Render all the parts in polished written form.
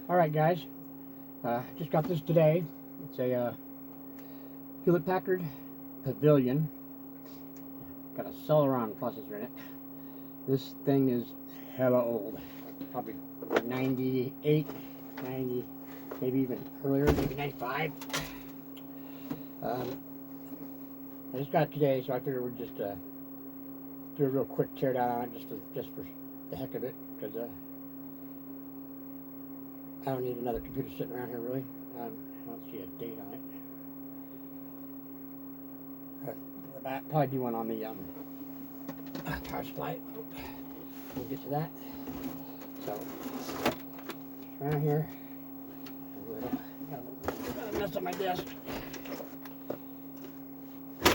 Alright guys, just got this today. It's a Hewlett-Packard Pavilion. Got a Celeron processor in it. This thing is hella old. Probably 98, 90, maybe even earlier, maybe 95. I just got it today, so I figured we'd just do a real quick teardown on it just for the heck of it, because I don't need another computer sitting around here, really. I don't see a date on it. Probably do one on the power supply. We'll get to that. So, around here, got a mess on my desk.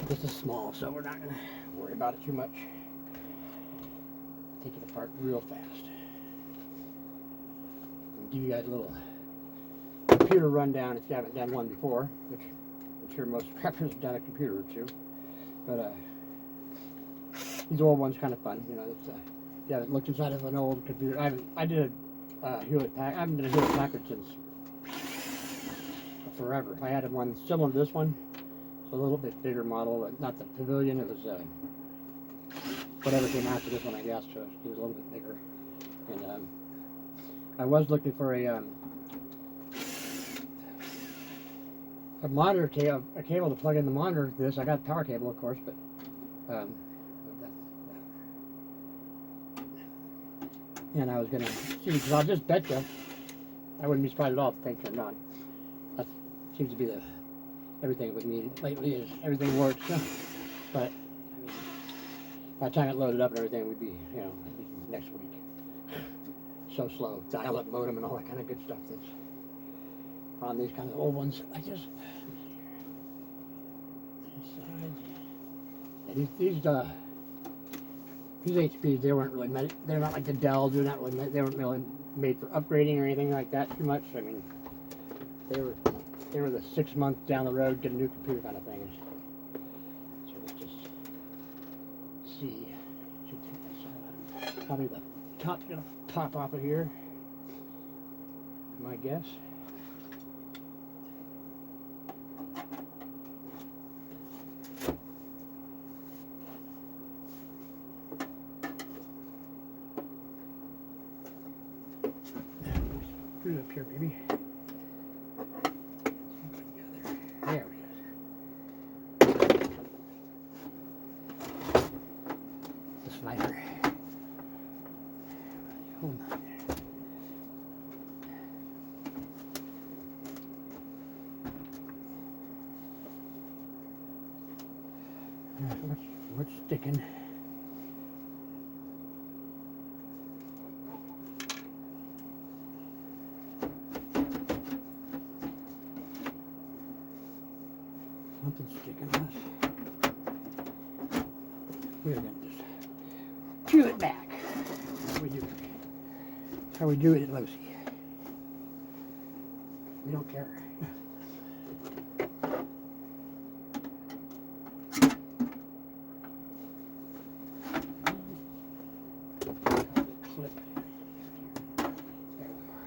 This is small, so we're not going to worry about it too much. Take it apart real fast. Give you guys a little computer rundown if you haven't done one before, which I'm sure most preppers have done a computer or two. But these old ones kind of fun, you know. It's, you haven't looked inside of an old computer. I haven't been a Hewlett-Packard since forever. I had one similar to this one, so a little bit bigger model, not the Pavilion. It was whatever came after this one, I guess. So it was a little bit bigger, and I was looking for a monitor cable, a cable to plug in the monitor to this. I got a power cable, of course, but and I was gonna see, because I'll just bet you I wouldn't be surprised at all if the thing turned on. That seems to be everything with me lately, is everything works. But I mean, by the time it loaded up and everything, we'd be, you know, next week. So slow, dial-up modem and all that kind of good stuff that's on these kind of old ones. I just these HPs, they weren't really made, they're not like the Dell. They weren't really made for upgrading or anything like that too much. I mean, they were the 6 months down the road, get a new computer kind of things. So let's just see. Probably the top's gonna pop off of here, my guess. Put it up here, baby. There it is. The slider. Hold on there. What's sticking? Something's sticking us. We're gonna just peel it back. That's how we do it. That's how we do it at Losi. We don't care. Clip. There we are.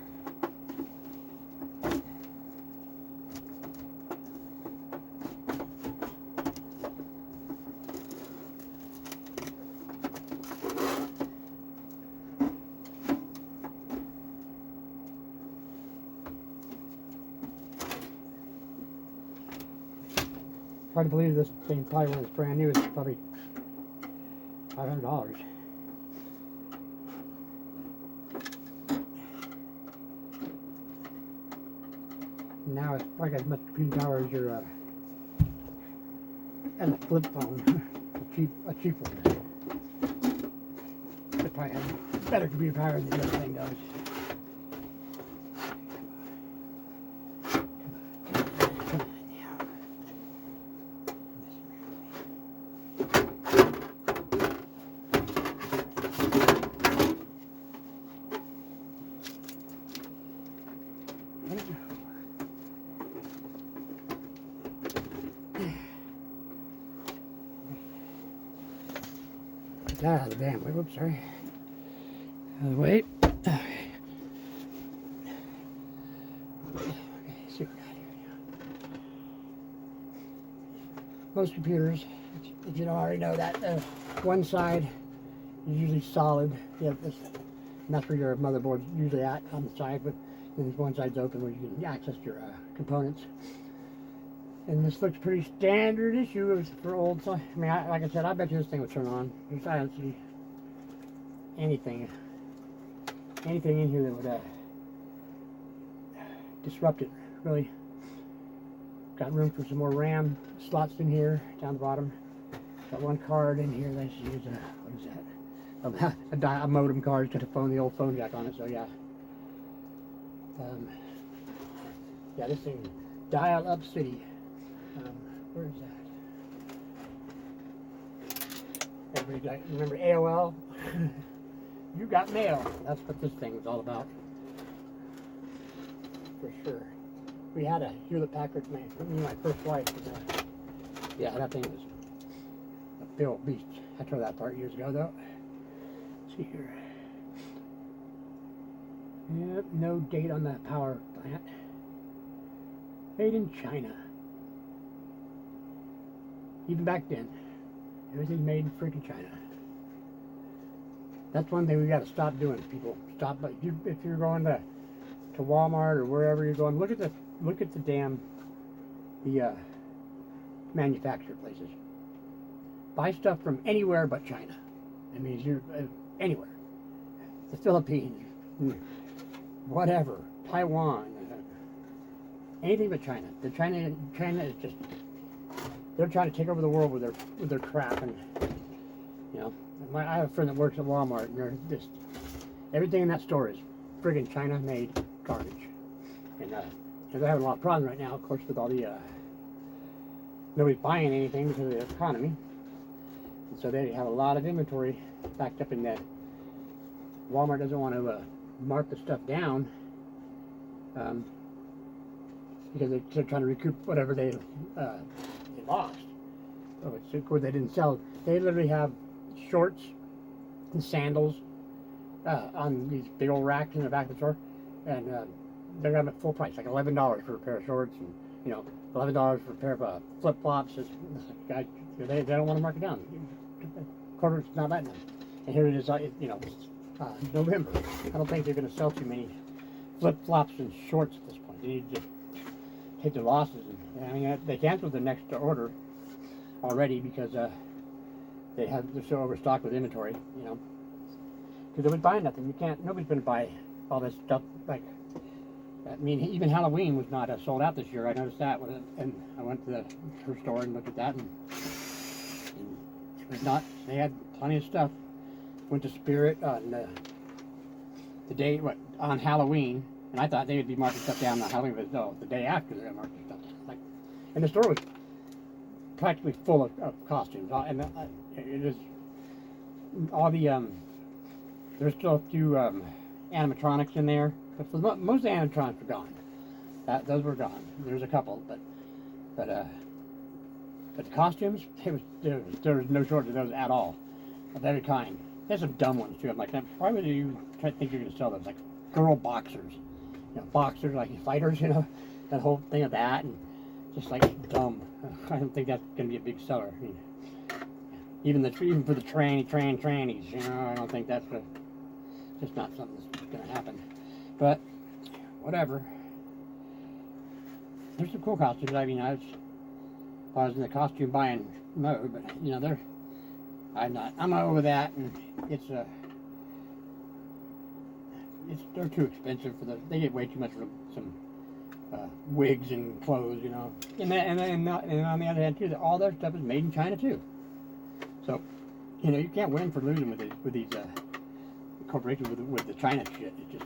Hard to believe this thing, probably when it's brand new, it's probably $500. Now it's like as much computing power as your as a flip phone, a cheap one. It probably has better computer power than this thing does. Get out of the damn way. Whoops, sorry. Out of the way. most computers, if you don't already know that, one side is usually solid. And that's where your motherboard's usually at, on the side, but then one side's open where you can access your components. And this looks pretty standard issue for old. So, I mean, like I said, I bet you this thing would turn on. I don't see anything in here that would disrupt it, really. Got room for some more RAM slots in here, down the bottom. Got one card in here that I should use what is that? A modem card. It's got the old phone jack on it, so yeah. Yeah, this thing, dial-up city. Where is that? Everybody remember AOL? You got mail. That's what this thing was all about. For sure. We had a Hewlett Packard, me and my first wife. Yeah, that thing was a big old beast. I tore that apart years ago, though. Let's see here. Yep, no date on that power plant. Made in China. Even back then, everything's made in freaking China. That's one thing we got to stop doing, people. Stop. But if you're going to Walmart or wherever you're going, look at the damn manufacturer places. Buy stuff from anywhere but China. I mean, you're anywhere. The Philippines, whatever, Taiwan, anything but China. China is just, they're trying to take over the world with their crap. And you know, I have a friend that works at Walmart, and they're just, everything in that store is friggin' China-made garbage. And they're having a lot of problems right now, of course, with all the nobody's buying anything because of the economy, and so they have a lot of inventory backed up in that. Walmart doesn't want to mark the stuff down because they're trying to recoup whatever they lost. Oh, it's of course they didn't sell. They literally have shorts and sandals on these big old racks in the back of the store, and they're them at full price, like $11 for a pair of shorts, and you know, $11 for a pair of flip flops. They don't want to mark it down. Quarter's not letting them. And here it is, you know, November. I don't think they're going to sell too many flip flops and shorts at this point. They need to take their losses. And, I mean, they canceled the next order already because they're so overstocked with inventory. You know, because nobody's buying nothing. Nobody's going to buy all this stuff. Like, I mean, even Halloween was not sold out this year. I noticed that and I went to her store and looked at that, and it was not. They had plenty of stuff. Went to Spirit on the day on Halloween, and I thought they would be marking stuff down on Halloween, but no, the day after they're marking stuff down. Like, and the store was practically full of costumes, and it was all the there's still a few animatronics in there, but for most of the animatronics were gone. Those were gone. There's a couple, but the costumes, there was no shortage of those at all, of every kind. There's some dumb ones too. I'm like, why would you try to think you're going to sell those? Like girl boxers, you know, boxers like fighters, you know, that whole thing of that, and just like dumb. I don't think that's going to be a big seller. I mean, even for the trannies, you know, I don't think that's just not something that's going to happen. But whatever. There's some cool costumes. I mean, I was in the costume buying mode, but you know, I'm not over that, and they're too expensive they get way too much for some wigs and clothes, you know. And on the other hand too, all their stuff is made in China too. So, you know, you can't win for losing with these corporations with the China shit. It's just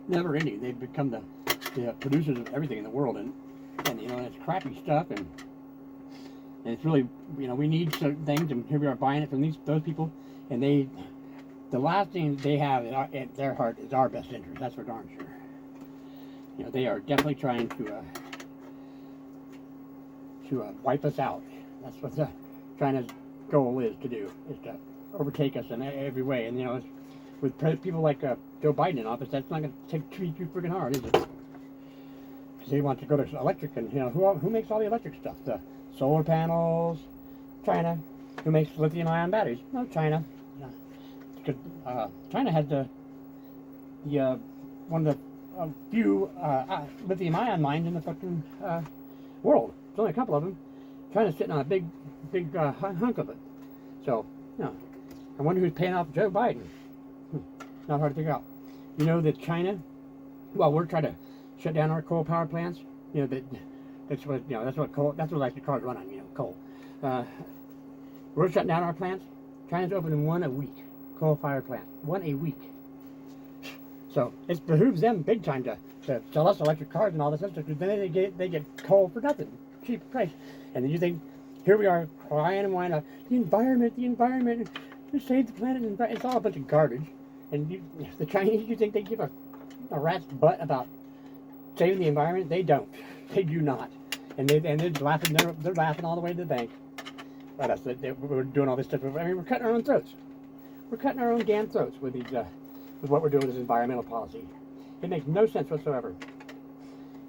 never ending. They've become the producers of everything in the world, and you know, it's crappy stuff, and it's really, you know, we need certain things, and here we are buying it from those people, and the last thing they have at their heart is our best interest. That's for darn sure. You know, they are definitely trying to wipe us out. That's what China's goal is to do, is to overtake us in every way. And you know, with people like Joe Biden in office, that's not going to treat you freaking hard, is it? Because they want to go to electric, and you know, who makes all the electric stuff? The solar panels. China, who makes lithium-ion batteries? No, China. China has the one of the few lithium-ion mines in the fucking world. There's only a couple of them. China's sitting on a big hunk of it. So, you know, I wonder who's paying off Joe Biden. Not hard to figure out. You know that China, well, we're trying to shut down our coal power plants. You know that's what coal. That's what electric cars run on. You know, coal. We're shutting down our plants. China's opening one a week. Coal-fired plant, one a week. So it behooves them big time to sell us electric cars and all this stuff, because then they get coal for nothing, cheap price. And then you think, here we are crying and whining, the environment, to save the planet, and it's all a bunch of garbage. And the Chinese, you think they give a rat's butt about saving the environment? They don't. They do not. And they're laughing. They're laughing all the way to the bank at us. We're doing all this stuff. I mean, we're cutting our own throats. We're cutting our own damn throats with these, with what we're doing with this environmental policy. It makes no sense whatsoever.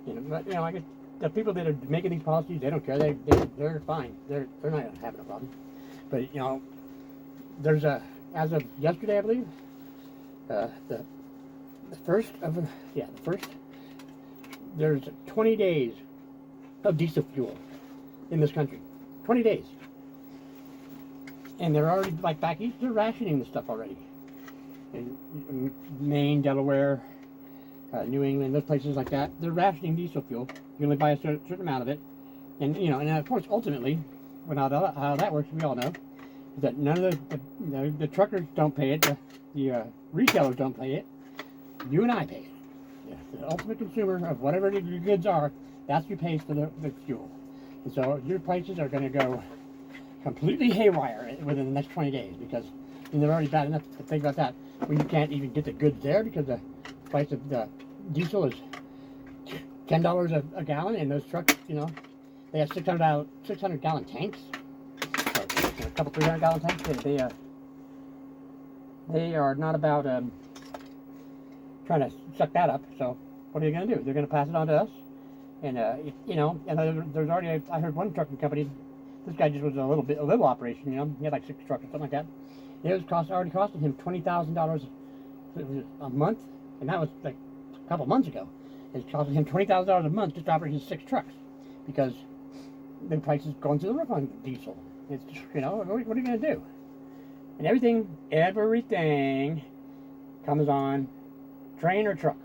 You know, but, you know, like the people that are making these policies, they don't care. They're fine. They're not having a problem. But you know, there's as of yesterday, I believe, the first. There's 20 days of diesel fuel in this country. 20 days. And they're already, like back east, they're rationing the stuff already. In Maine, Delaware, New England, those places like that, they're rationing diesel fuel. You only buy a certain amount of it. And, you know, and of course, ultimately, how that works, we all know, is that none of the truckers don't pay it, the retailers don't pay it, you and I pay it. Yeah, the ultimate consumer of whatever your goods are, that's who pays for the fuel. And so your prices are going to go completely haywire within the next 20 days, because they're already bad enough to think about that when you can't even get the goods there because the price of the diesel is $10 a gallon, and those trucks, you know, they have 600 gallon tanks, so, a couple 300 gallon tanks. They are not about trying to suck that up. So what are they going to do? They're going to pass it on to us, and you know, and there's already I heard one trucking company. This guy just was a little operation, you know. He had like 6 trucks or something like that. It was already costing him $20,000 a month, and that was like a couple months ago. It's costing him $20,000 a month just to operate his 6 trucks, because the price is going through the roof on diesel. It's just, you know, what are you going to do? And everything comes on train or truck.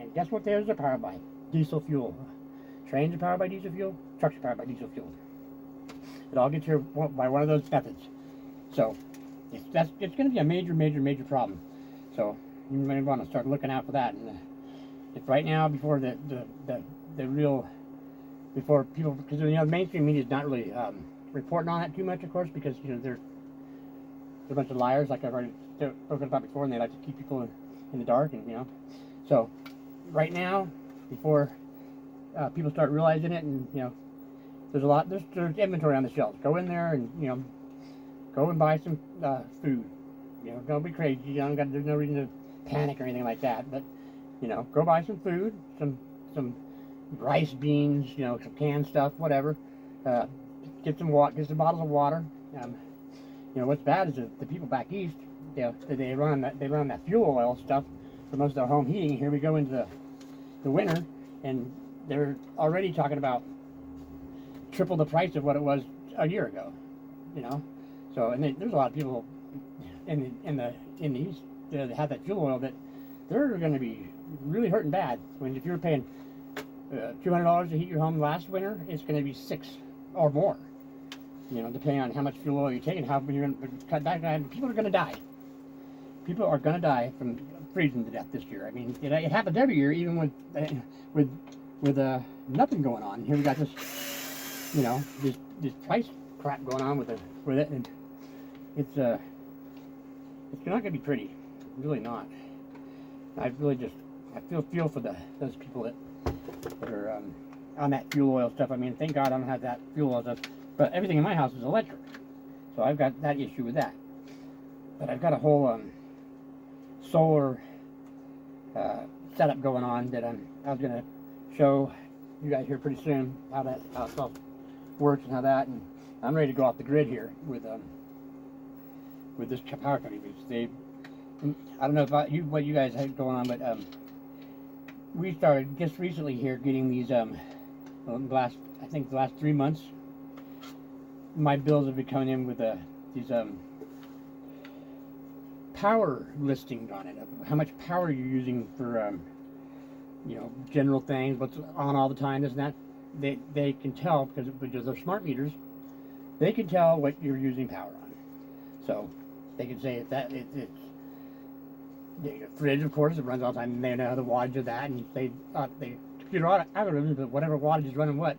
And guess what theirs are powered by? Diesel fuel. Trains are powered by diesel fuel. Trucks are powered by diesel fuel. It all gets here by one of those methods. So it's going to be a major problem. So you may want to start looking out for that. And if right now, before before people, because you know the mainstream media is not really reporting on that too much, of course, because you know they're a bunch of liars, like I've already spoken about before, and they like to keep people in the dark, and you know. So right now, before people start realizing it, and you know, there's inventory on the shelves. Go in there and, you know, go and buy some food. You know, don't be crazy. You know, there's no reason to panic or anything like that. But, you know, go buy some food, some rice, beans, you know, some canned stuff, whatever. Get some bottles of water. You know, what's bad is the people back east, you know, they run that fuel oil stuff for most of their home heating. Here we go into the winter, and they're already talking about triple the price of what it was a year ago, you know. So, and there's a lot of people in the east that have that fuel oil that they're going to be really hurting bad. When if you're paying $200 to heat your home last winter, it's going to be $600 or more. You know, depending on how much fuel oil you take and how you're going to cut back. And people are going to die. People are going to die from freezing to death this year. I mean, it happens every year, even with nothing going on. Here we got this. You know, this price crap going on with it, and it's not going to be pretty. It's really not. I feel for those people that are on that fuel oil stuff. I mean, thank God I don't have that fuel oil stuff. But everything in my house is electric, so I've got that issue with that. But I've got a whole solar setup going on that I was going to show you guys here pretty soon how it's all works and how that, and I'm ready to go off the grid here with this power company, because they, I don't know about you, what you guys have going on, but we started just recently here getting these I think the last 3 months, my bills have been coming in with these power listing on it, of how much power you're using for you know, general things, what's on all the time, this and that. They can tell, because they're smart meters. They can tell what you're using power on. So they can say that it's the fridge, of course, it runs all the time, and they know the wattage of that, and the computer algorithms, but whatever wattage is running what,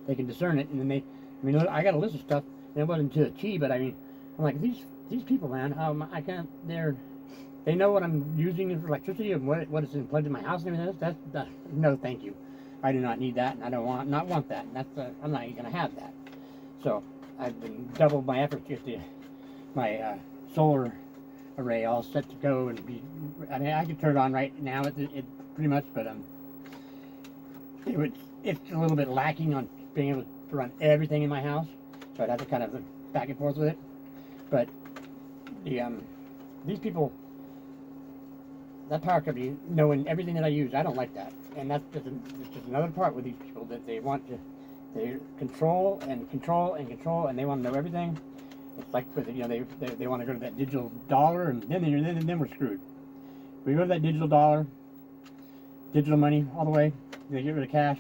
they can discern it, and then I mean, I got a list of stuff, and it wasn't to a T, but I mean, I'm like, these people, man, I can't, they know what I'm using for electricity and what is plugged in my house and everything. That's no, thank you. I do not need that, and I don't want that. And that's I'm not going to have that. So I've been doubled my efforts to get my solar array all set to go and be. I mean, I can turn it on right now. It pretty much, but it's a little bit lacking on being able to run everything in my house. So I'd have to kind of back and forth with it. But these people, that power company, knowing everything that I use, I don't like that. And that's just another part with these people, that they want to, they control and control and control, and they want to know everything. It's like with, you know, they want to go to that digital dollar, and then we're screwed. We go to that digital dollar, digital money all the way. They get rid of cash.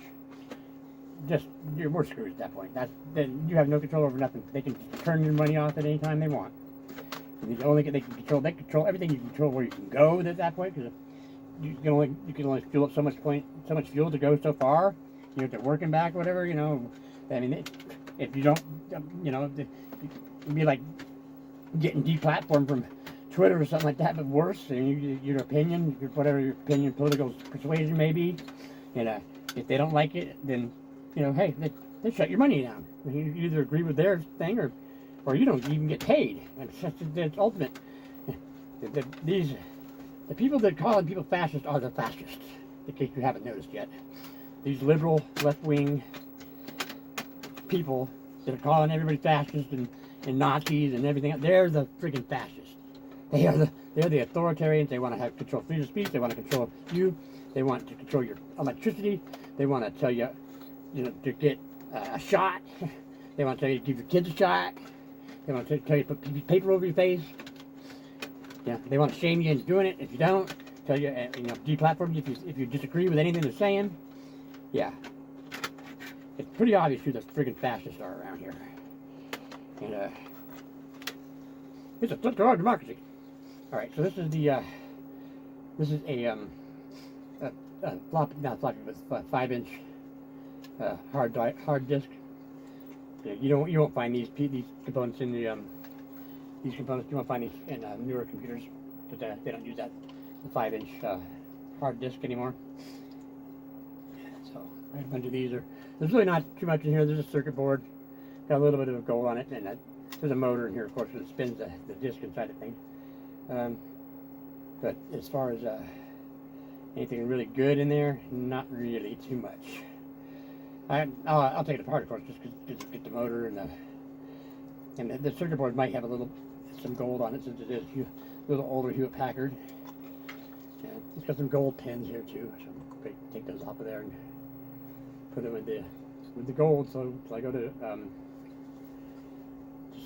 We're screwed at that point. Then you have no control over nothing. They can turn your money off at any time they want. And they control everything. You control where you can go at that point, because you can only fill up so much fuel to go so far. You have to work and back, whatever, you know. I mean, if you don't, you know, it'd be like getting deplatformed from Twitter or something like that, but worse. And your opinion, whatever your opinion, political persuasion may be, and if they don't like it, then, you know, hey, they shut your money down. You either agree with their thing, or you don't even get paid. It's ultimate. The people that call people fascists are the fascists, in case you haven't noticed yet. These liberal, left-wing people that are calling everybody fascist and Nazis and everything, they're the freaking fascists. They're the authoritarians. They want to have control freedom of speech. They want to control you. They want to control your electricity. They want to tell you, you know, to get a shot. They want to tell you to give your kids a shot. They want to tell you to put paper over your face. Yeah, they want to shame you into doing it if you don't. Tell you, you know, deplatform you if you disagree with anything they're saying. Yeah, it's pretty obvious who the friggin' fascists are around here. And it's a threat to our democracy. All right, so this is a floppy, not floppy, but 5-inch hard disk. Yeah, you won't find these components in these components. You won't find these in newer computers, because they don't use the 5-inch hard disk anymore. So I have a bunch of these. There's really not too much in here. There's a circuit board, got a little bit of gold on it, and there's a motor in here, of course, that spins the disk inside the thing. But as far as anything really good in there, not really too much. I'll take it apart, of course, just to get the motor and the circuit board might have some gold on it, since it is a little older Hewlett Packard. Yeah, it's got some gold pins here too, so take those off of there and put them with the gold. So I go to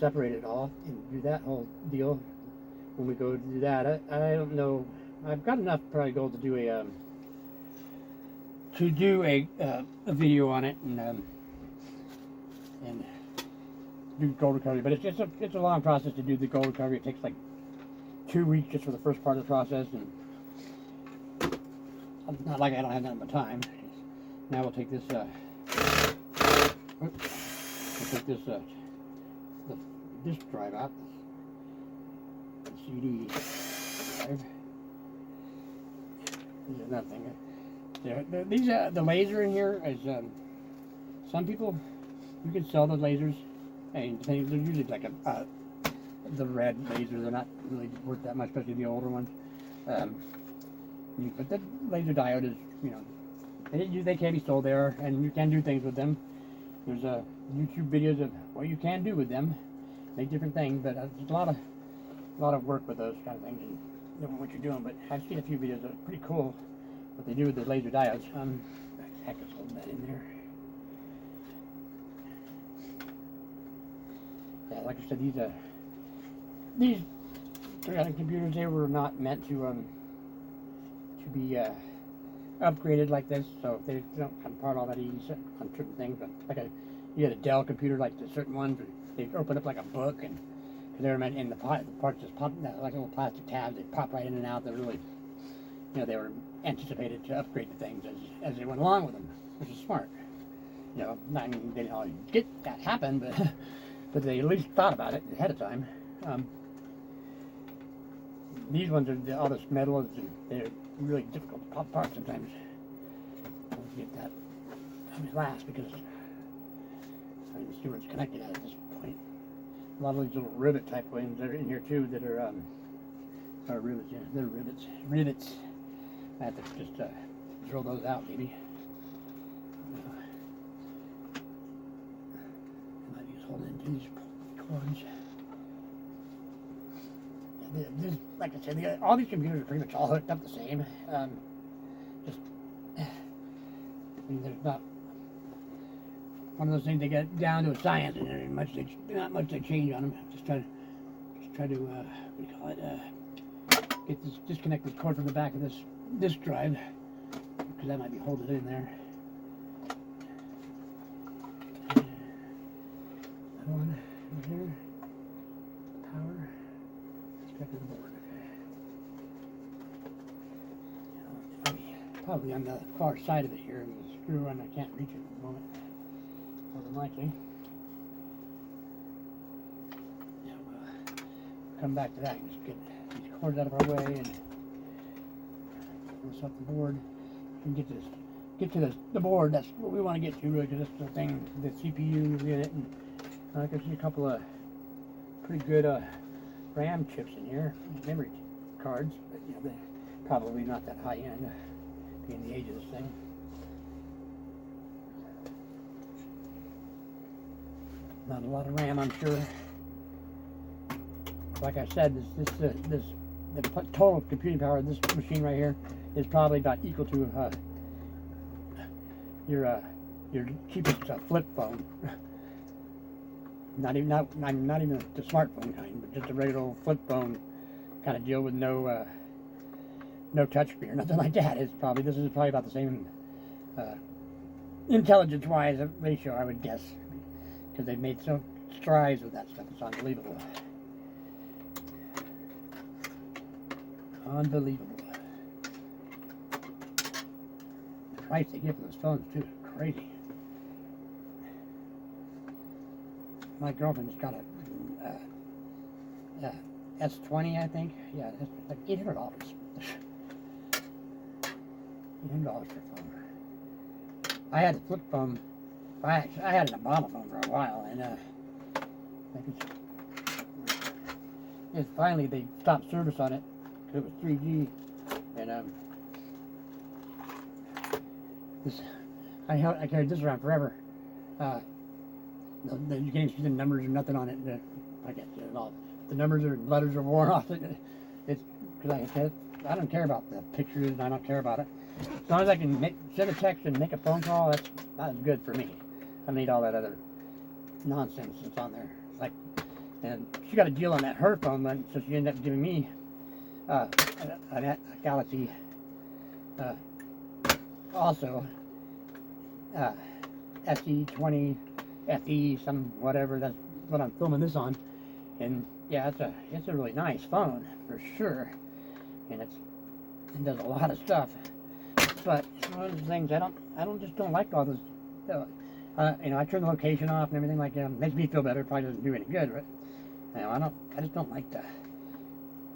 separate it all and do that whole deal. When we go to do that, I don't know. I've got enough probably gold to do a video on it and do gold recovery, but it's a long process to do the gold recovery. It takes like 2 weeks just for the first part of the process, and it's not like I don't have that much time. Now we'll take this the disk drive out, the CD drive. This is another thing. The laser in here is, some people, you can sell the lasers, and they're usually like the red laser. They're not really worth that much, especially the older ones. But the laser diode is, you know, they can be sold there, and you can do things with them. There's YouTube videos of what you can do with them, make different things, but there's a lot of work with those kind of things and knowing what you're doing. But I've seen a few videos that are pretty cool what they do with the laser diodes. Heck, is holding that in there. Yeah, like I said, these 300 computers, they were not meant to be upgraded like this, so they don't come apart all that easy on certain things. But like you had a Dell computer, like the certain ones, they open up like a book, and because they were meant in the parts just pop like little plastic tabs, they pop right in and out. They're really, they were anticipated to upgrade the things as they went along with them, which is smart. I mean, they didn't always get that happen, but they at least thought about it ahead of time. These ones are all this metal, and they're really difficult to pop apart sometimes. Let's get that last, because I need to see where it's connected at this point. A lot of these little rivet type ones that are in here too that are rivets. Yeah, they're rivets. I have to just drill those out maybe. I might just hold into these cords. Like I said, all these computers are pretty much all hooked up the same. I mean, there's not one of those things they get down to a science, and there's not much they change on them. Just try to what do you call it? Get this disconnect this cord from the back of this disk drive, because that might be holding it in there. Another one over here. Power. Back to the board. Okay. Probably on the far side of it here, and the screw, and I can't reach it at the moment. More than likely. Yeah, we'll come back to that and just get these cords out of our way and pull this off the board and get to the board. That's what we want to get to, really, because that's the thing. The CPU is in it, and I can see a couple of pretty good RAM chips in here, memory cards, but they're probably not that high end, being the age of this thing. Not a lot of RAM, I'm sure. Like I said, the total computing power of this machine right here is probably about equal to your cheapest flip phone. Not even the smartphone kind, but just a regular old flip phone kind of deal with no touchscreen or nothing like that. This is probably about the same intelligence-wise ratio, I would guess, because they've made some strides with that stuff. It's unbelievable. Unbelievable. The price they give for those phones too is crazy. My girlfriend's got a S20, I think. Yeah, it's like $800. $800 for a phone. I had a flip phone. I had an Obama phone for a while, and finally they stopped service on it because it was 3G, and I carried this around forever. You can't see the numbers or nothing on it. I can't see it at all. The numbers or letters are worn off. It's because I don't care about the pictures, and I don't care about it. As long as I can send a text and make a phone call, that's good for me. I don't need all that other nonsense that's on there. It's like, and she got a deal on that her phone, so she ended up giving me a Galaxy, also SE20. FE, some whatever, that's what I'm filming this on, and yeah, it's a really nice phone for sure, and it does a lot of stuff, but it's one of those things I don't like all this. I turn the location off and everything like that. Makes me feel better. It probably doesn't do any good, but I just don't like the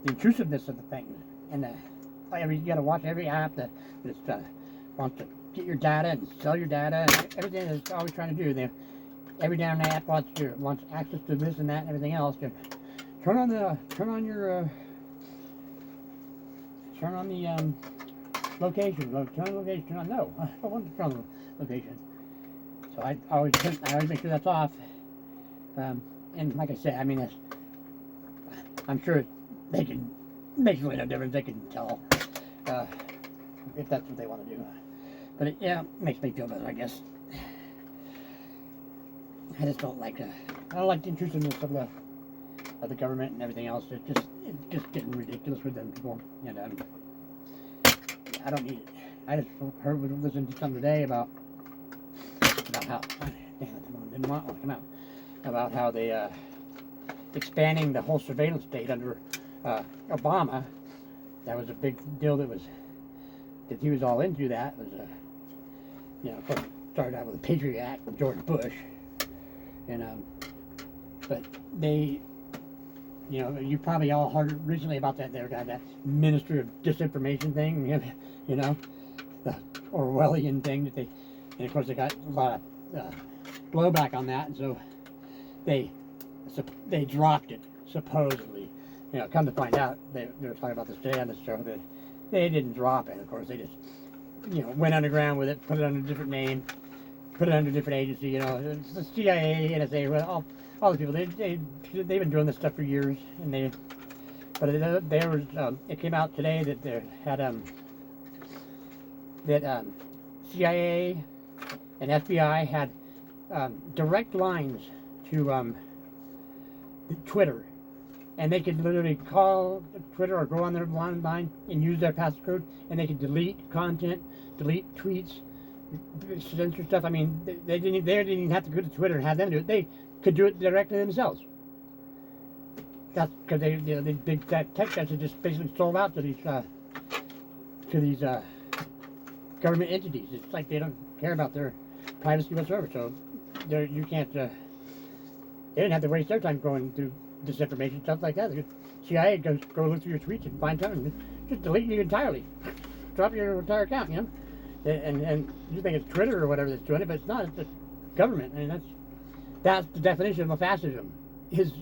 intrusiveness of the thing, and you got to watch every app that just wants to get your data and sell your data and everything that's always trying to do. Every damn app wants access to this and that and everything else. Turn on the location. No, I don't want to turn on the location. So I always make sure that's off. And like I said, I mean, I'm sure they can make really no difference. They can tell if that's what they want to do. But it, yeah, makes me feel better, I guess. I just don't like I don't like the intrusiveness of the government and everything else. It's just getting ridiculous with them people, and I don't need it. I just listened to something today about how damn it, didn't want to come out about how they expanding the whole surveillance state under Obama. That was a big deal. That he was all into that. It was you know, of course, started out with the Patriot Act with George Bush, and but they, you know, you probably all heard recently about that. They got that Minister of Disinformation thing, you know, the Orwellian thing that they, and of course they got a lot of blowback on that, and so they dropped it supposedly. You know, come to find out, they were talking about this today on the show that they didn't drop it. Of course, they just, you know, went underground with it, put it under a different name, put it under a different agency. You know, it's the CIA, NSA, well, all the people. They've been doing this stuff for years, and it came out today that they had CIA and FBI had direct lines to Twitter, and they could literally call Twitter or go on their line and use their passcode, and they could delete content, delete tweets, censor stuff. I mean, they didn't even have to go to Twitter and have them do it. They could do it directly themselves. That's because the big tech guys are just basically sold out to these government entities. It's like they don't care about their privacy whatsoever. So you can't. They didn't have to waste their time going through disinformation, stuff like that. The CIA goes go look through your tweets and find something, just delete you entirely, drop your entire account. You know, and you think it's Twitter or whatever that's doing it, but it's not. It's the government, and that's the definition of fascism: is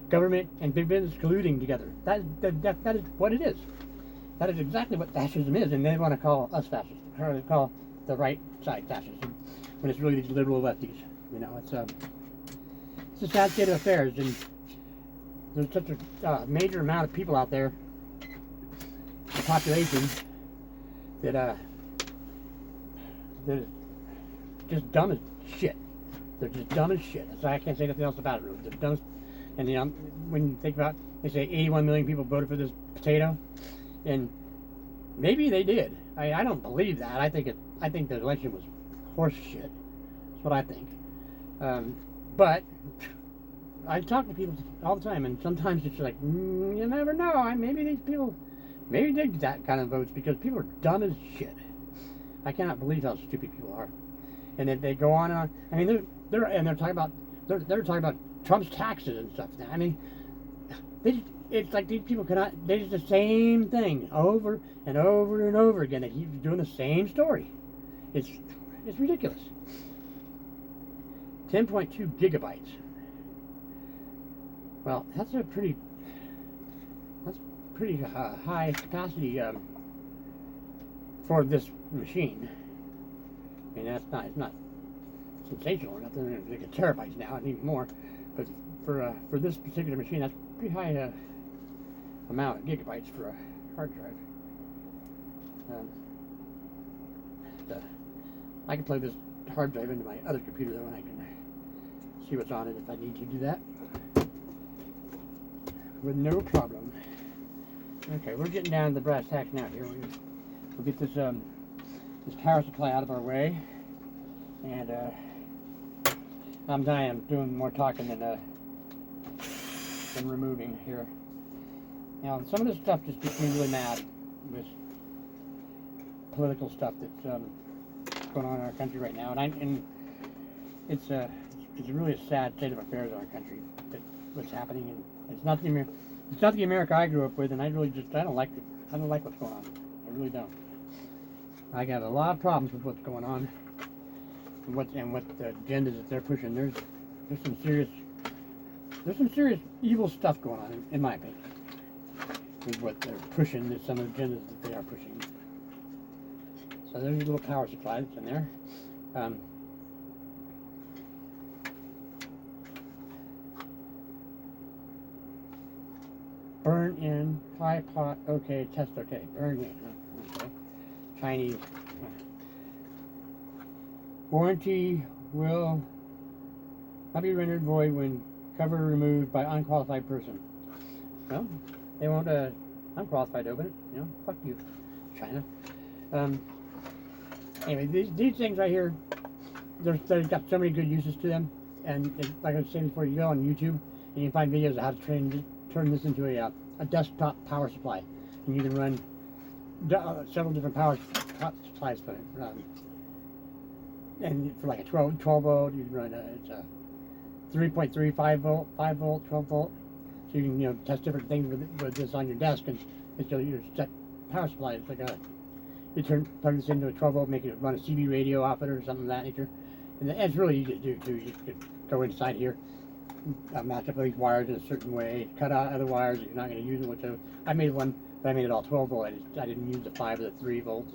government and big business colluding together. That is what it is. That is exactly what fascism is, and they want to call us fascists, or they call the right side fascists, when it's really these liberal lefties. You know, it's a sad state of affairs, and there's such a major amount of people out there, the population, that they're just dumb as shit. They're just dumb as shit. So I can't say nothing else about it, really. They're dumb. And you know, when you think about, they say 81 million people voted for this potato, and maybe they did. I don't believe that. I think the election was horse shit. That's what I think. But I talk to people all the time, and sometimes it's like, you never know. Maybe these people, maybe they get that kind of votes because people are dumb as shit. I cannot believe how stupid people are, and then they go on and on. I mean, they're talking about Trump's taxes and stuff now. I mean, it's like these people cannot. They do the same thing over and over and over again. They keep doing the same story. It's ridiculous. 10.2 gigabytes. Well, that's pretty high capacity for this machine. I mean, it's not sensational or nothing. They get terabytes now, and even more. But for this particular machine, that's pretty high amount of gigabytes for a hard drive. I can plug this hard drive into my other computer though, and I can see what's on it if I need to do that with no problem. Okay, we're getting down to the brass tacks now here. We'll get this power supply out of our way, and I'm doing more talking than removing here. Now, some of this stuff just gets me really mad with political stuff that's going on in our country right now, and it's really a sad state of affairs in our country. What's happening, and it's not the America I grew up with, and I don't like it. I don't like what's going on. I really don't. I got a lot of problems with what's going on, and what the agendas that they're pushing. There's some serious evil stuff going on, in my opinion, with what they're pushing. There's some of the agendas that they are pushing. So there's a little power supply that's in there. burn in, fly pot, okay, test okay, burn in, okay, Chinese. Warranty will not be rendered void when cover removed by unqualified person. Well, they won't, I'm qualified to open it, you know, fuck you, China. Anyway, these things right here, they've got so many good uses to them, and like I was saying before, you go on YouTube, and you can find videos of how to turn this into a desktop power supply, and you can run several different power supplies for it. And for like a 12 volt, you can run it's a 3.35 volt, 5 volt, 12 volt. So you can, you know, test different things with this on your desk, and it's your set power supply. It's like you plug this into a 12 volt, make it run a CB radio off it or something of that nature. And it's really easy to do too. You can go inside here, match up these wires in a certain way, cut out other wires that you're not going to use it with. So I made one, but I made it all 12 volt. I didn't use the 5 or the 3 volts,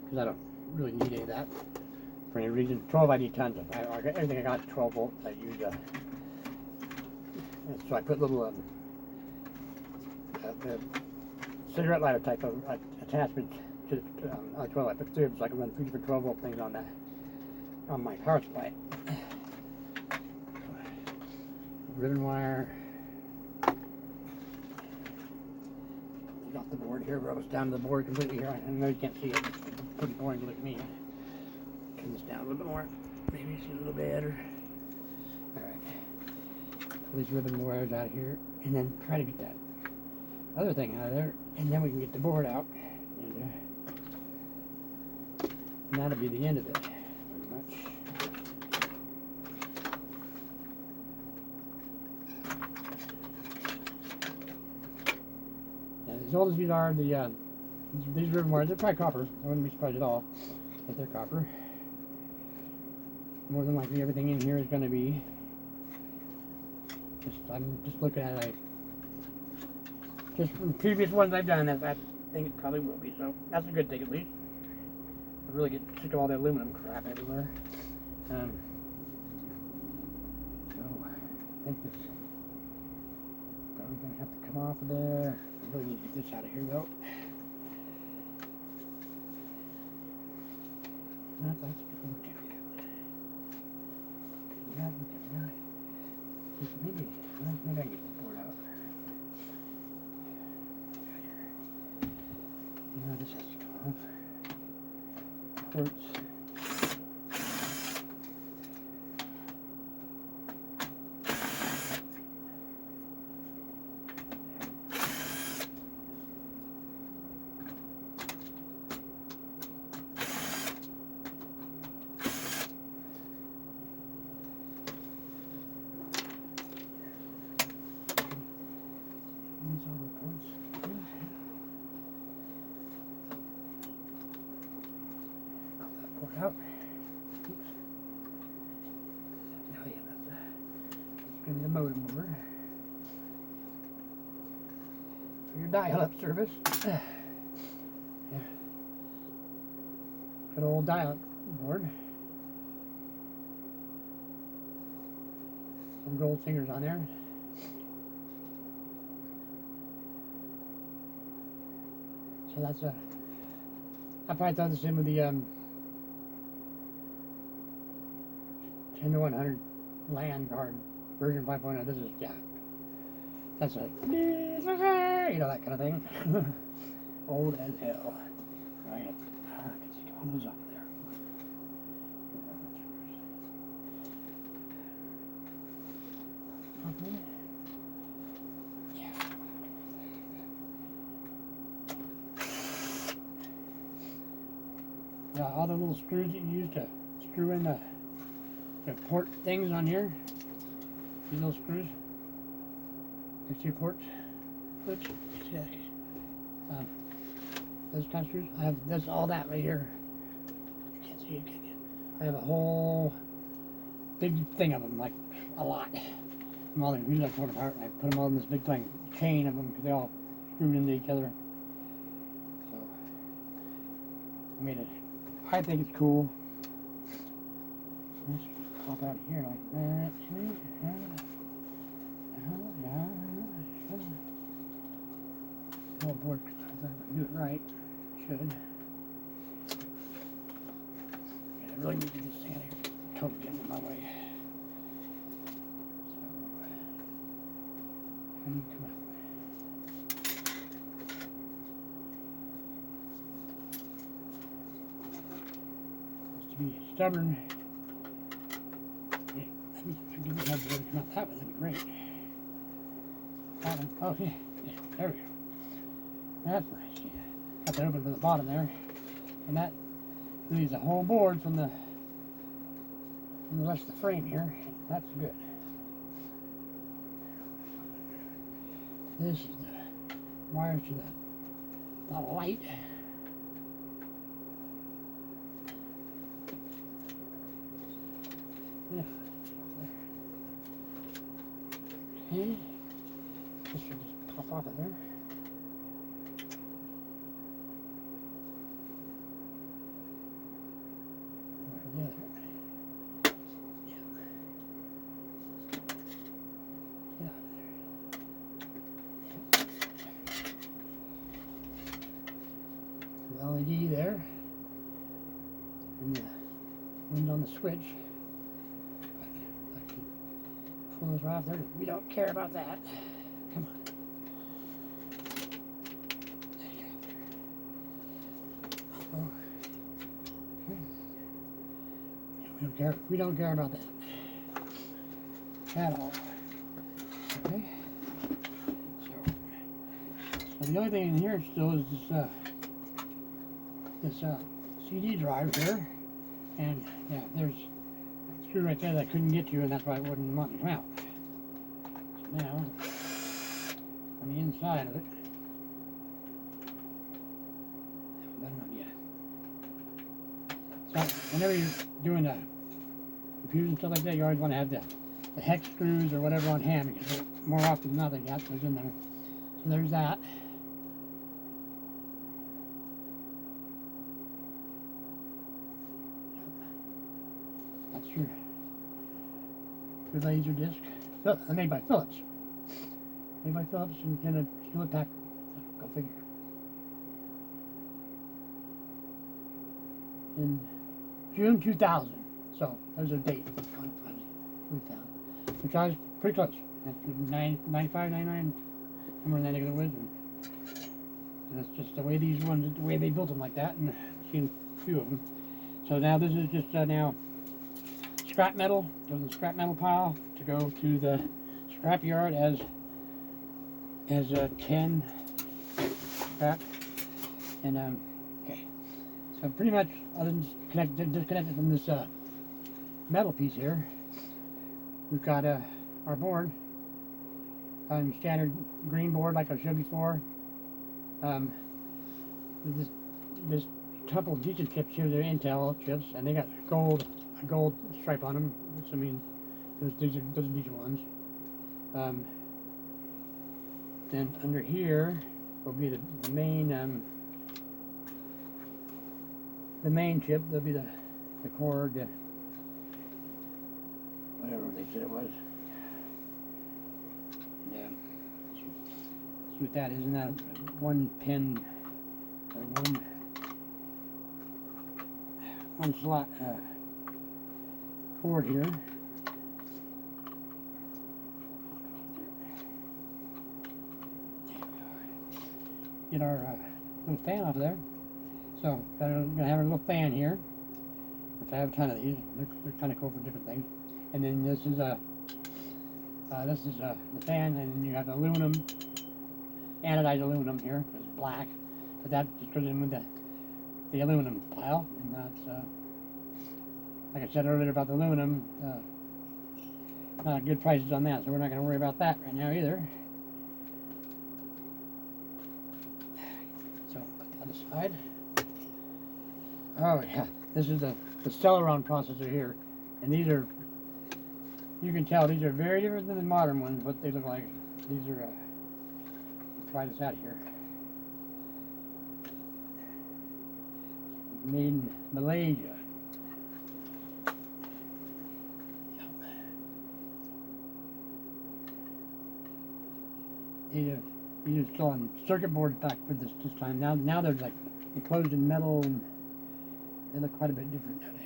because I don't really need any of that for any reason. 12 I need tons of. Everything I got 12 volts. I use so I put little the cigarette lighter type of attachment to 12. I put 3 of them so I can run 3 different 12 volt things on my power supply. Ribbon wire. Got the board here, but I was down to the board completely here. I know you can't see it. It's pretty boring to look at me. Turn this down a little bit more. Maybe see a little better. Alright. Pull these ribbon wires out of here, and then try to get that other thing out of there, and then we can get the board out. And that'll be the end of it, pretty much. As old as these are, these ribbon wires, they're probably copper. I wouldn't be surprised at all if they're copper. More than likely, everything in here is going to be. I'm just looking at it. Just from previous ones I've done, I think it probably will be. So that's a good thing, at least. I really get sick of all the aluminum crap everywhere. So I think this is probably going to have to come off of there. I really need to get this out of here, though. That's okay. Yeah, maybe I can get the board out. You know, this has to come off. Ports. Out. Oops. Oh yeah, that's going to be the modem board for your dial-up service. Yeah. Good old dial-up board. Some gold fingers on there. So that's I probably throw this in with the 10 to 100 LAN card version 5.0. This is, yeah, that's a, you know, that kind of thing. Old as hell. Right. I can see all those off there. Okay. Yeah. Yeah, all the little screws that you use to screw in the port things on here. These little screws. There's 2 ports. Which, those kind of screws. I have this, all that right here. You can't see it, can you? I have a whole big thing of them, like a lot. From all the reasons I pulled apart, I put them all in this big thing, chain of them, because they all screwed into each other. So, I made it. I think it's cool. Let's pop out here like that. whole board. I do it right. Should. Yeah, I really need to get this thing out of here. Totally getting in my way. So, how do you come out? Supposed to be stubborn. Yeah, let me get this whole board come out that way. That'd be great. Bottom. Oh, yeah. Yeah, there we go. That's nice. Yeah. Got that open from the bottom there. And that leaves the whole board from the rest of the frame here. That's good. This is the wires to the light. Yeah. Okay. This should just pop off of there. Where the other? Yeah. Get out of there. Yeah. The LED there. And the wind on the switch. I can pull those right off there. We don't care about that. Come on. Oh. Okay. Yeah, we don't care. We don't care about that at all. Okay. So the only thing in here still is this CD drive here, and yeah, there's a screw right there that I couldn't get to, and that's why it wouldn't want to come out. So now, on the inside of it, better not yet. So whenever you're doing the computers and stuff like that, you always want to have the hex screws or whatever on hand, because more often than not, they got those in there. So there's that. That's your laser disc. Made by Philips. Made by Philips and in a Hewlett Packard. Go figure. In June 2000. So there's a date we found. Which I was pretty close. 95, 99, somewhere in that neck of the woods. And that's just the way these ones, the way they built them like that. And I've seen a few of them. So now this is just now scrap metal. Goes in the scrap metal pile to go to the scrap yard as 10 scrap. And okay. So pretty much, other than disconnected from this metal piece here, we've got our board, standard green board like I showed before. This couple of decent chips here, they're Intel chips, and they got a gold stripe on them. So, I mean, those are decent ones. Then under here will be the main chip. There'll be the cord, whatever they said it was. Yeah. See what that is. Isn't that one pin or one slot cord here? Get our little fan off of there. So I'm gonna have a little fan here, which I have a ton of these. They're kind of cool for different things. And then this is the fan, and then you have the aluminum, anodized aluminum here. It's black, but that just goes in with the aluminum pile, and that's like I said earlier about the aluminum. Not good prices on that, so we're not going to worry about that right now either. So put that aside. Oh yeah, this is the Celeron processor here, and these are, you can tell these are very different than the modern ones. What they look like. These are. Let's try this out here. Made in Malaysia. These are These are still on circuit boards back for this time. Now they're like enclosed in metal, and they look quite a bit different nowadays.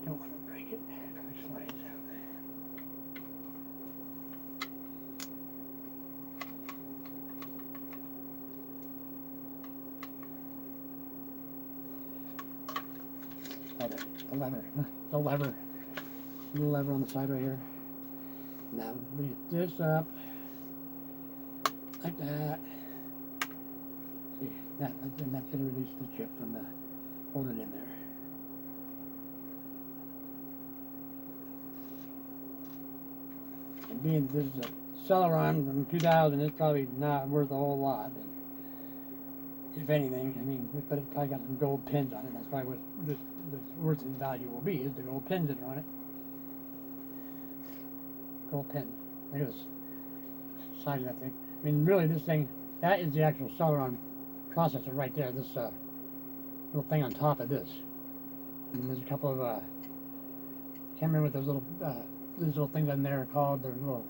Don't want to break it. Probably slides out. The lever. The lever. Little lever on the side right here. Now lift this up like that. See that, and that's going to release the chip from the hold it in there. And being this is a Celeron from 2000, it's probably not worth a whole lot. And if anything, I mean, but it's probably got some gold pins on it. That's why what the worth and value will be is the gold pins that are on it. Gold pins. Look at this size of that thing. I mean, really, this thing, that is the actual Celeron processor right there. This little thing on top of this. And there's a couple of, can't remember what those little things on there are called. They're little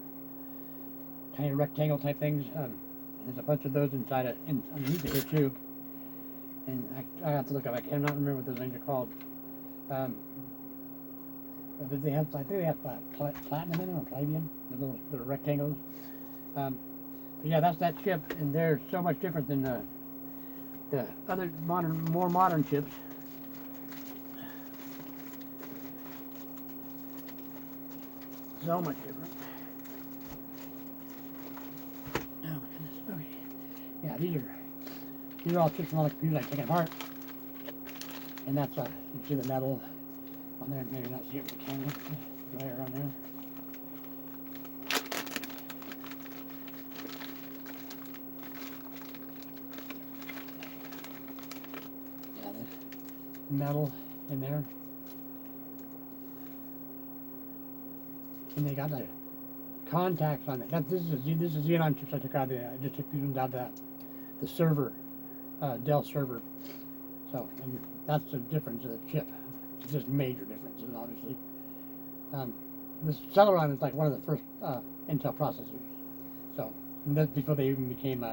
tiny rectangle type things. There's a bunch of those inside it, and underneath it here too. And I have to look up. I cannot remember what those things are called. But they have, I think they have platinum in them or palladium. The little rectangles. But yeah, that's that chip, and they're so much different than the other more modern chips. So much different. Oh my goodness. Okay. Yeah, these are all chips from all the computers I take apart. And that's you can see the metal on there. Maybe not see it with the camera. Layer on there. Yeah, there's metal in there. And they got the contacts on it. This is Xenon chips I took out. I just took these ones out of the server, Dell server. So, and that's the difference of the chip. It's just major differences, obviously. This Celeron is like one of the first Intel processors. So, and that's before they even became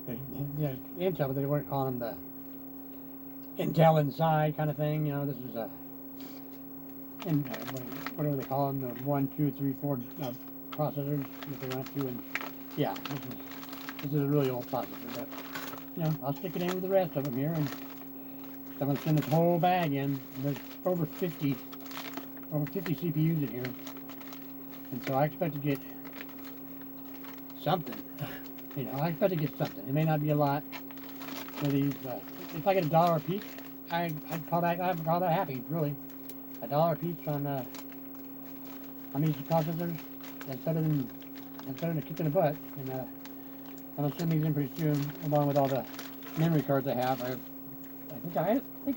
Intel, but they weren't calling them the Intel Inside kind of thing. You know, this is a whatever they call them, the 1, 2, 3, 4 processors that they went to, and yeah, this is a really old processor, but you know, I'll stick it in with the rest of them here, and I'm going to send this whole bag in. There's over 50 CPUs in here, and so I expect to get something. You know, I expect to get something. It may not be a lot for these, but if I get $1 a piece, I'd call that happy, really. $1 a piece on these processors. That's better than a kick in the butt. And I'm gonna send these in pretty soon, along with all the memory cards I have. I think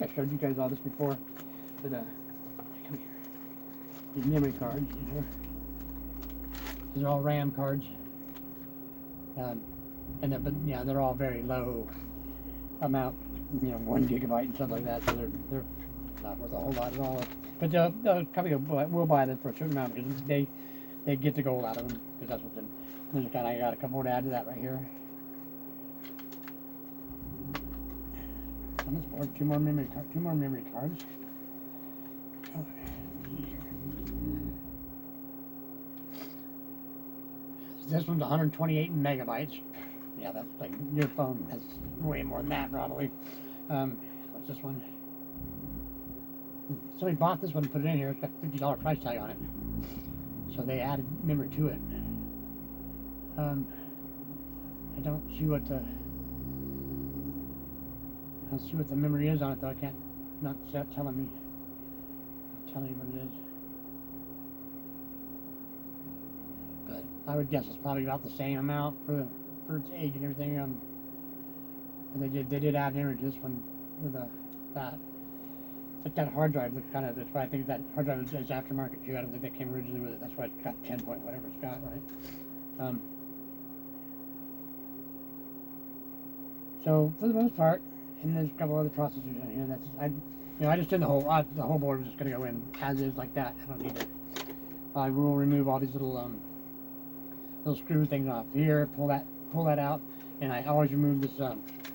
I showed you guys all this before. But come here. These memory cards. These are all RAM cards. But yeah, they're all very low amount. You know, 1 gigabyte and stuff like that. So they're not worth a whole lot at all. But the company will buy them for a certain amount because they get the gold out of them, because that's what's in. And then I got a couple more to add to that right here. On this board, two more memory cards. Oh, this one's 128 megabytes. Yeah, that's like your phone has way more than that probably. What's this one? Somebody bought this one and put it in here. It's got a $50 price tag on it. So they added memory to it. I don't see what the memory is on it though. I can't, not telling me. Not telling you what it is. But I would guess it's probably about the same amount for its age and everything. And they did add memory to this one with that. But that hard drive looks kind of, that's why I think that hard drive is aftermarket too. I don't think that came originally with it. That's why it's got 10 point whatever it's got, right? So for the most part, and there's a couple other processors in here. I just did the whole board is just gonna go in as is like that. I don't need to I will remove all these little screw things off here, pull that out, and I always remove this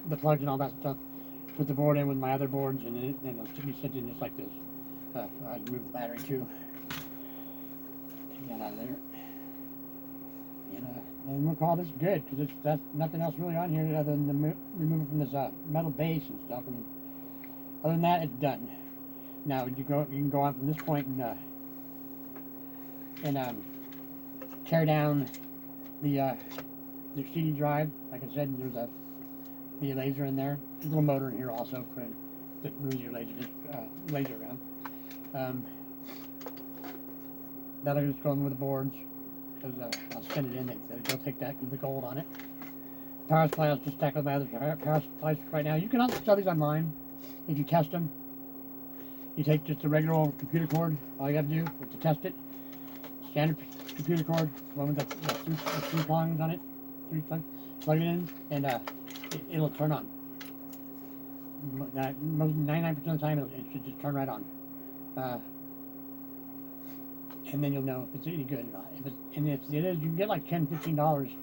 the plugs and all that stuff. Put the board in with my other boards, and then it'll be sent in just like this. I remove the battery too. Take that out of there. And we'll call this good, because that's nothing else really on here other than the remove it from this metal base and stuff. And other than that, it's done. Now you can go on from this point and tear down the CD drive. Like I said, there's the laser in there. There's a little motor in here also that moves your laser around. That'll just go in with the boards, because I'll send it in. They'll take that with the gold on it. Power supply I'll just stack with my other power supplies right now. You can also sell these online if you test them. You take just a regular old computer cord. All you got to do is to test it. Standard computer cord, one with the three prongs on it. Plug it in, and it'll turn on. 99% of the time, it should just turn right on. And then you'll know if it's any good or not. If it is, you can get like $10, $15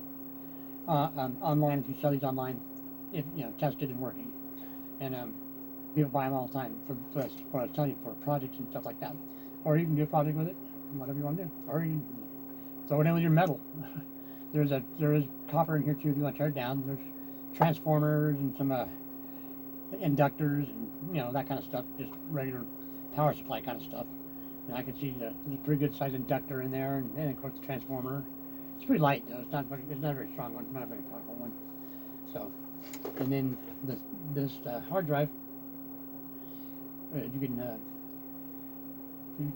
online if you sell these online, if tested and working. And people buy them all the time for what I was telling you, for projects and stuff like that. Or you can do a project with it, whatever you want to do. Or you throw it in with your metal. There is copper in here too if you want to tear it down. There's transformers and some inductors and that kind of stuff. Just regular power supply kind of stuff. And I can see there's a pretty good sized inductor in there, and of course the transformer. It's pretty light though. It's not a very strong one. It's not a very powerful one. So, and then this hard drive, you can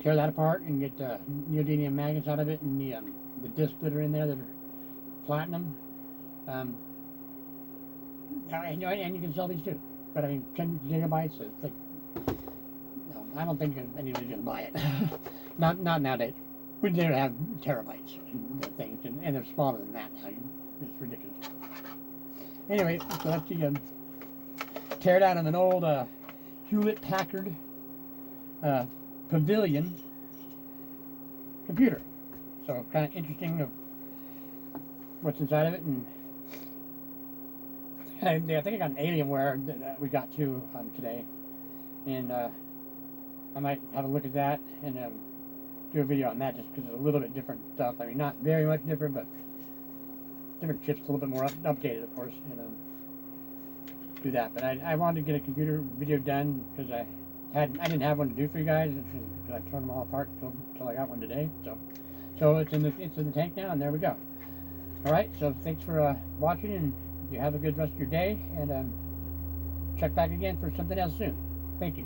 tear that apart and get neodymium magnets out of it, and the discs that are in there that are platinum. And you can sell these too. But I mean, 10 gigabytes. It's like, I don't think anybody's gonna buy it. not nowadays. We did have terabytes and things, and they're smaller than that now. It's ridiculous. Anyway, so that's the tear down of an old Hewlett Packard Pavilion computer. So kind of interesting of what's inside of it, and I think I got an Alienware that we got to today, and I might have a look at that and do a video on that, just because it's a little bit different stuff. I mean, not very much different, but different chips, a little bit more updated, of course, and do that. But I wanted to get a computer video done because I didn't have one to do for you guys, because I torn them all apart until I got one today. So it's in the tank now, and there we go. All right, so thanks for watching, and you have a good rest of your day, and check back again for something else soon. Thank you.